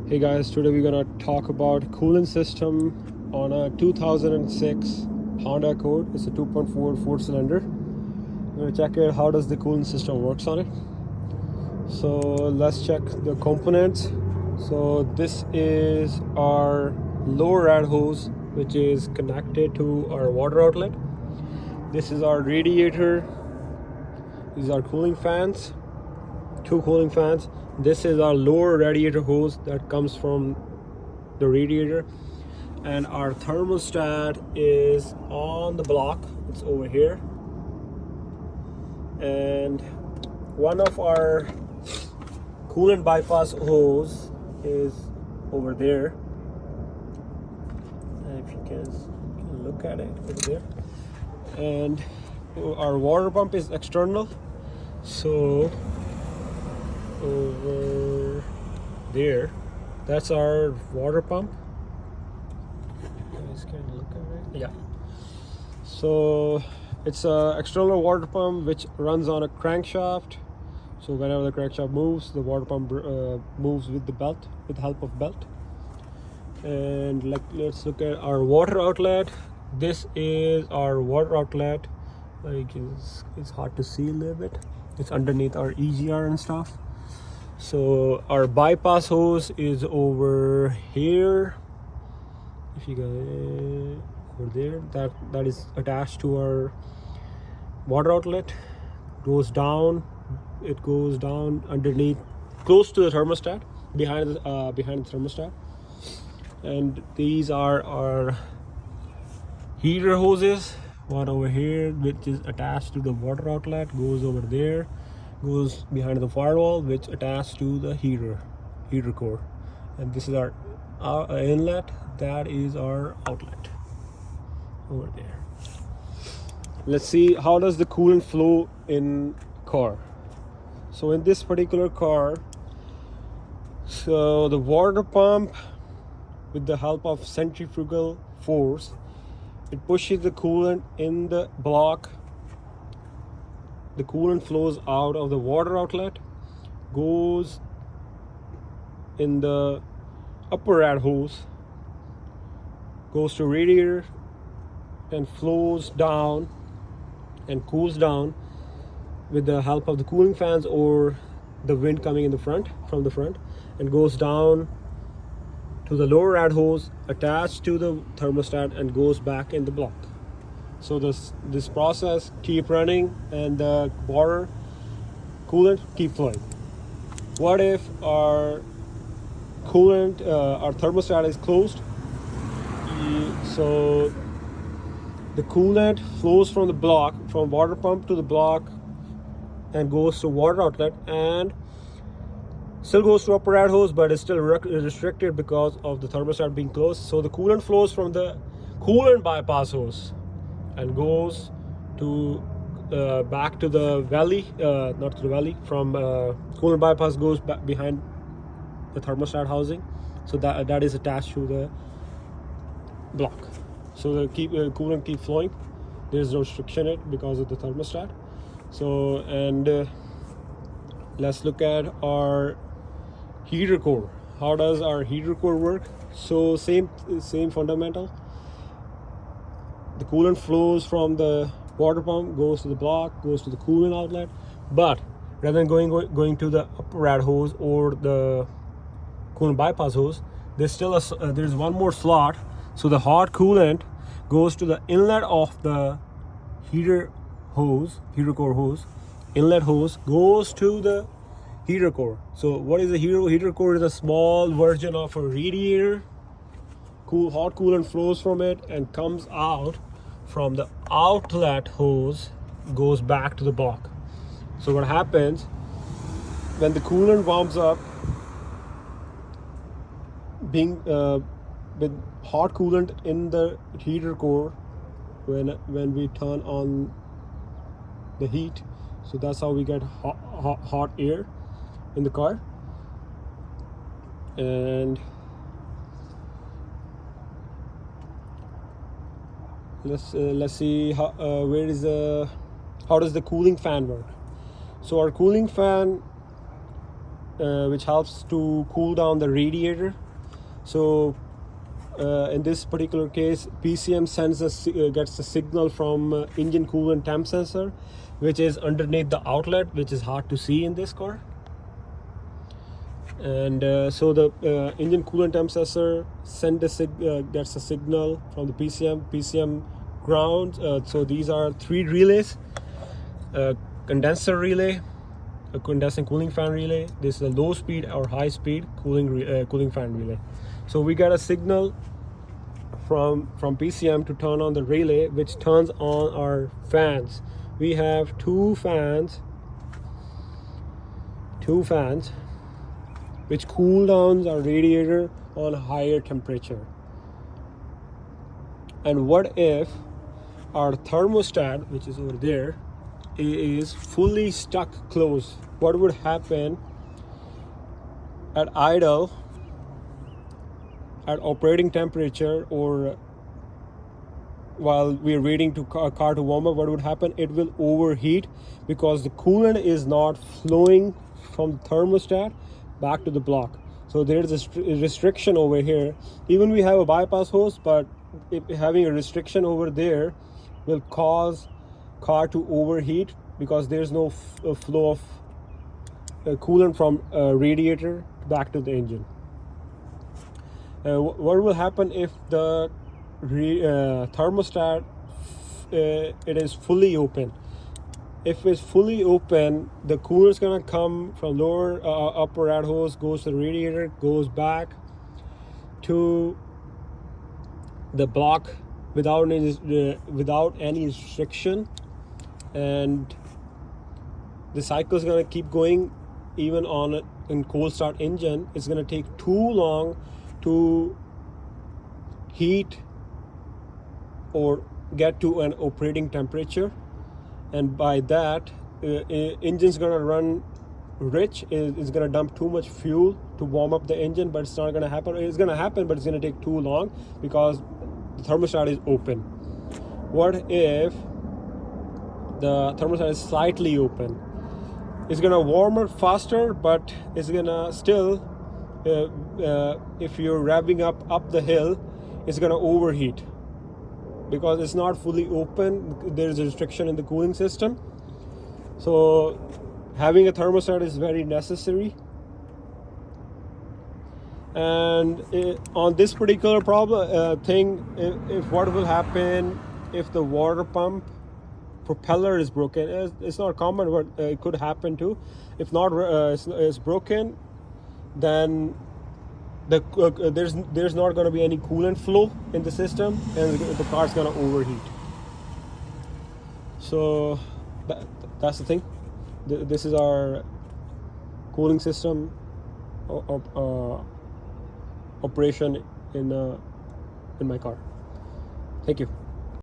Hey guys, today we're gonna talk about coolant system on a 2006 Honda Accord. It's a 2.4 4-cylinder. We're gonna check it how does the coolant system works on it. So let's check the components. So this is our lower rad hose, which is connected to our water outlet. This is our radiator. These are cooling fans, two cooling fans. This is our lower radiator hose that comes from the radiator, and our thermostat is on the block. It's over here, and one of our coolant bypass hose is over there. If you can look at it over there, and our water pump is external. So over there, that's our water pump. You guys can look at it. Yeah. So it's a external water pump which runs on a crankshaft. So whenever the crankshaft moves, the water pump moves with the belt, with the help of belt. And let's look at our water outlet. This is our water outlet. It's hard to see a little bit. It's underneath our EGR and stuff. So our bypass hose is over here. If you go over there, that is attached to our water outlet. Goes down. It goes down underneath, close to the thermostat, behind the thermostat. And these are our heater hoses. One over here, which is attached to the water outlet, goes over there. Goes behind the firewall, which attached to the heater core. And this is our inlet. That is our outlet over there. Let's see how does the coolant flow in car. So in this particular car, so the water pump, with the help of centrifugal force, it pushes the coolant in the block. The coolant flows out of the water outlet, goes in the upper rad hose, goes to radiator, and flows down and cools down with the help of the cooling fans or the wind coming in the front, from the front, and goes down to the lower rad hose attached to the thermostat and goes back in the block. So this process keep running, and the water coolant keep flowing. What if our coolant, our thermostat is closed? So the coolant flows from the block, from water pump to the block, and goes to water outlet, and still goes to upper rad hose, but is still restricted because of the thermostat being closed. So the coolant flows from the coolant bypass hose and goes to back to the valley, not to the valley. From coolant bypass goes back behind the thermostat housing, so that is attached to the block. So the coolant keep flowing. There's no restriction in it because of the thermostat. So and let's look at our heater core. How does our heater core work? So same fundamental. The coolant flows from the water pump, goes to the block, goes to the coolant outlet, but rather than going to the upper rad hose or the coolant bypass hose, there's still there's one more slot. So the hot coolant goes to the inlet of the heater core hose. Inlet hose goes to the heater core. So what is the heater core? Is a small version of a radiator. Hot coolant flows from it and comes out from the outlet hose, goes back to the block. So what happens when the coolant warms up, being with hot coolant in the heater core, when we turn on the heat, so that's how we get hot air in the car. And let's see how how does the cooling fan work. So our cooling fan which helps to cool down the radiator. So in this particular case, PCM gets a signal from engine coolant temp sensor, which is underneath the outlet, which is hard to see in this car. And so the engine coolant temp sensor gets a signal from the PCM ground. So these are 3 relays: condenser relay, a condensing cooling fan relay. This is a low speed or high speed cooling fan relay. So we got a signal from PCM to turn on the relay, which turns on our fans. We have two fans which cool down our radiator on a higher temperature. And what if our thermostat, which is over there, is fully stuck closed? What would happen at idle, at operating temperature, or while we're waiting to car to warm up? What would happen? It will overheat because the coolant is not flowing from the thermostat back to the block. So there's a restriction over here. Even we have a bypass hose, but having a restriction over there will cause car to overheat because there's no flow of coolant from radiator back to the engine. What will happen if the thermostat it is fully open? If it's fully open, the cooler is gonna come from lower upper rad hose, goes to the radiator, goes back to the block without any restriction, and the cycle is gonna keep going. Even on in cold start engine, it's gonna take too long to heat or get to an operating temperature, and by that engine's gonna run rich. It's gonna dump too much fuel to warm up the engine, but it's not gonna happen. It's gonna happen, but it's gonna take too long because the thermostat is open. What if the thermostat is slightly open? It's gonna warm up faster, but it's gonna still if you're revving up the hill, it's gonna overheat because it's not fully open. There's a restriction in the cooling system. So having a thermostat is very necessary. And on this particular problem thing, if what will happen if the water pump propeller is broken? It's not common, but it could happen too. If not, it's broken, then there's not going to be any coolant flow in the system, and the car's going to overheat. So that's the thing. This is our cooling system operation in my car. Thank you.